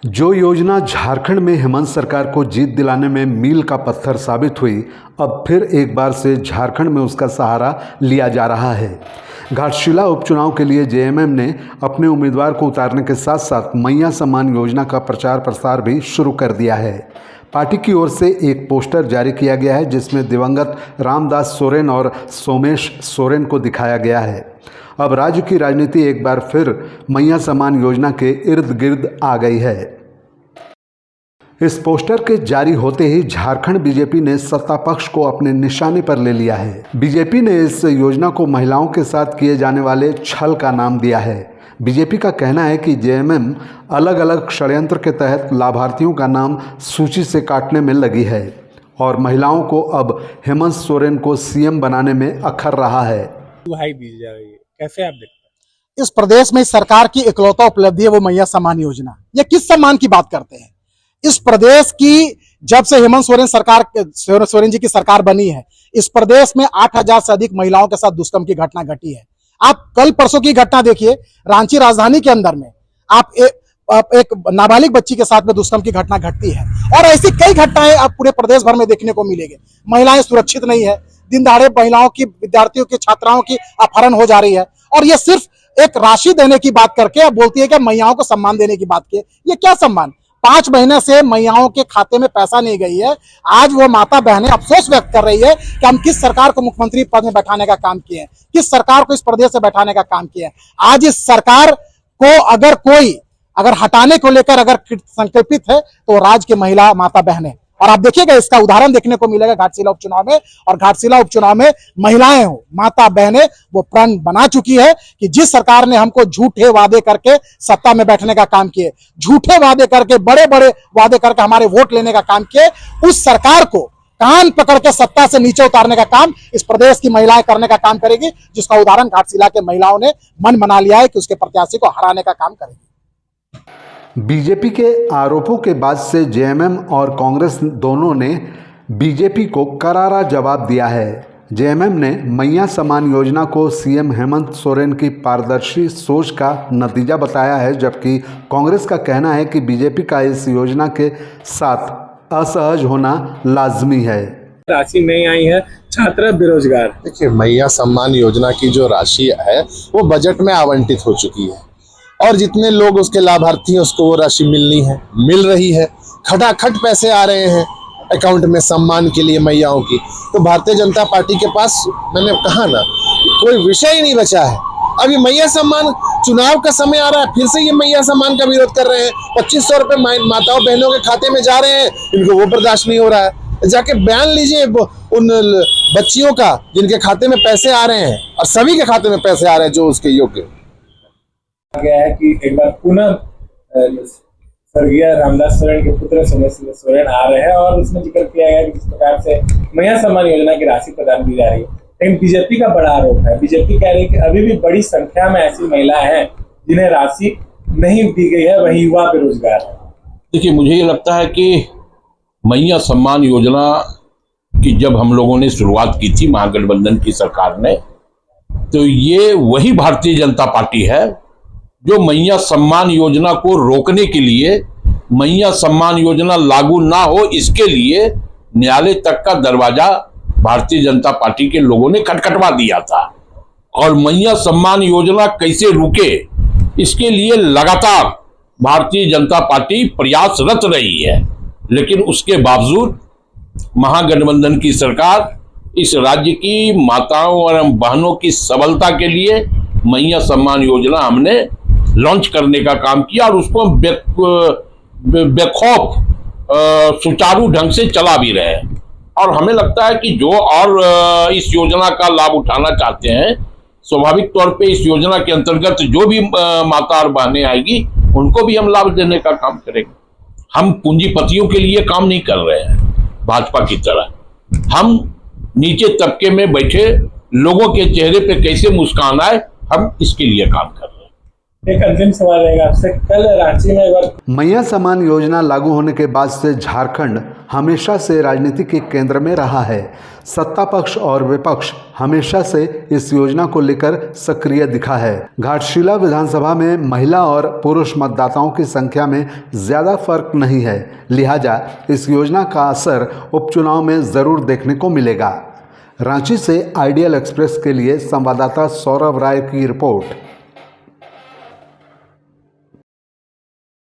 जो योजना झारखंड में हेमंत सरकार को जीत दिलाने में मील का पत्थर साबित हुई, अब फिर एक बार से झारखंड में उसका सहारा लिया जा रहा है। घाटशिला उपचुनाव के लिए जेएमएम ने अपने उम्मीदवार को उतारने के साथ साथ मैया सम्मान योजना का प्रचार प्रसार भी शुरू कर दिया है। पार्टी की ओर से एक पोस्टर जारी किया गया है जिसमें दिवंगत रामदास सोरेन और सोमेश सोरेन को दिखाया गया है। अब राज्य की राजनीति एक बार फिर मैया सम्मान योजना के इर्द गिर्द आ गई है। इस पोस्टर के जारी होते ही झारखंड बीजेपी ने सत्ता पक्ष को अपने निशाने पर ले लिया है। बीजेपी ने इस योजना को महिलाओं के साथ किए जाने वाले छल का नाम दिया है। बीजेपी का कहना है कि जेएमएम अलग अलग षड्यंत्र के तहत लाभार्थियों का नाम सूची से काटने में लगी है और महिलाओं को अब हेमंत सोरेन को सीएम बनाने में अखर रहा है। दुहाई दी जा रही है, कैसे आप देखते हैं? इस प्रदेश में सरकार की इकलौता उपलब्धि है वो मैया सम्मान योजना। ये किस सम्मान की बात करते हैं? इस प्रदेश की जब से हेमंत सोरेन जी की सरकार बनी है, इस प्रदेश में 8000 से अधिक महिलाओं के साथ दुष्कर्म की घटना घटी है। आप कल परसों की घटना देखिए, रांची राजधानी के अंदर में आप एक नाबालिग बच्ची के साथ में दुष्कर्म की घटना घटती है और ऐसी कई घटनाएं आप पूरे प्रदेश भर में देखने को मिलेगी। महिलाएं सुरक्षित नहीं है, दिन दहाड़े महिलाओं की, विद्यार्थियों की, छात्राओं की अपहरण हो जा रही है और ये सिर्फ एक राशि देने की बात करके अब बोलती है कि महिलाओं को सम्मान देने की बात की। ये क्या सम्मान? 5 महीने से महिलाओं के खाते में पैसा नहीं गई है। आज वो माता बहनें अफसोस व्यक्त कर रही है कि हम किस सरकार को मुख्यमंत्री पद में बैठाने का काम किए हैं, किस सरकार को इस प्रदेश से बैठाने का काम किया है। आज इस सरकार को अगर हटाने को लेकर अगर संकल्पित है तो राज्य की महिला माता बहनें, और आप देखिएगा इसका उदाहरण देखने को मिलेगा घाटशिला उपचुनाव में। और घाटशिला उपचुनाव में महिलाएं हो, माता बहनें वो प्रण बना चुकी है कि जिस सरकार ने हमको झूठे वादे करके सत्ता में बैठने का काम किए, झूठे वादे करके, बड़े बड़े वादे करके हमारे वोट लेने का काम किए, उस सरकार को कान पकड़ के सत्ता से नीचे उतारने का काम इस प्रदेश की महिलाएं करने का काम करेगी, जिसका उदाहरण घाटशिला के महिलाओं ने मन बना लिया है कि उसके प्रत्याशी को हराने का काम करेगी। बीजेपी के आरोपों के बाद से जेएमएम और कांग्रेस दोनों ने बीजेपी को करारा जवाब दिया है। जेएमएम ने मैया सम्मान योजना को सीएम हेमंत सोरेन की पारदर्शी सोच का नतीजा बताया है, जबकि कांग्रेस का कहना है कि बीजेपी का इस योजना के साथ असहज होना लाजमी है। राशि नहीं आई है, छात्र बेरोजगार। देखिए, मैया सम्मान योजना की जो राशि है वो बजट में आवंटित हो चुकी है और जितने लोग उसके लाभार्थी हैं उसको वो राशि मिल रही है। खटाखट पैसे आ रहे हैं अकाउंट में सम्मान के लिए मैयाओं की। तो भारतीय जनता पार्टी के पास, मैंने कहा ना, कोई विषय ही नहीं बचा है। अभी मैया सम्मान, चुनाव का समय आ रहा है, फिर से ये मैया सम्मान का विरोध कर रहे हैं। 2500 रुपए माताओं बहनों के खाते में जा रहे हैं, इनको वो बर्दाश्त नहीं हो रहा है। जाके बयान लीजिए उन बच्चियों का जिनके खाते में पैसे आ रहे हैं, और सभी के खाते में पैसे आ रहे हैं जो उसके योग्य गया है कि एक बार पुनः स्वर्गीय रामदास सोरेन के पुत्र सोमेश सोरेन आ रहे हैं और उसमें जिक्र किया गया कि किस प्रकार से मैया सम्मान योजना की राशि प्रदान की जा रही है। लेकिन बीजेपी का बड़ा आरोप है, बीजेपी कह रही है कि अभी भी बड़ी संख्या में ऐसी महिलाएं हैं जिन्हें राशि नहीं दी गई है, वही युवा बेरोजगार है। देखिए, मुझे ये लगता है कि मैया सम्मान योजना की जब हम लोगों ने शुरुआत की थी महागठबंधन की सरकार ने, तो ये वही भारतीय जनता पार्टी है जो मैया सम्मान योजना को रोकने के लिए, मैया सम्मान योजना लागू ना हो इसके लिए न्यायालय तक का दरवाजा भारतीय जनता पार्टी के लोगों ने खटखटवा दिया था। और मैया सम्मान योजना कैसे रुके इसके लिए लगातार भारतीय जनता पार्टी प्रयासरत रही है। लेकिन उसके बावजूद महागठबंधन की सरकार इस राज्य की माताओं और बहनों की सबलता के लिए मैया सम्मान योजना हमने लॉन्च करने का काम किया और उसको बेखौफ सुचारू ढंग से चला भी रहे हैं। और हमें लगता है कि जो और इस योजना का लाभ उठाना चाहते हैं, स्वाभाविक तौर पे इस योजना के अंतर्गत जो भी माता और बहनें आएगी उनको भी हम लाभ देने का काम करेंगे। हम पूंजीपतियों के लिए काम नहीं कर रहे हैं भाजपा की तरह। हम नीचे तबके में बैठे लोगों के चेहरे पे कैसे मुस्कान आए, हम इसके लिए काम कर रहे हैं। एक अंतिम सवाल रहेगा आपसे, कल रांची में एक बार मैया समान योजना लागू होने के बाद से झारखंड हमेशा से राजनीति के केंद्र में रहा है। सत्ता पक्ष और विपक्ष हमेशा से इस योजना को लेकर सक्रिय दिखा है। घाटशिला विधानसभा में महिला और पुरुष मतदाताओं की संख्या में ज़्यादा फर्क नहीं है, लिहाजा इस योजना का असर उपचुनाव में ज़रूर देखने को मिलेगा। रांची से आइडियल एक्सप्रेस के लिए संवाददाता सौरभ राय की रिपोर्ट।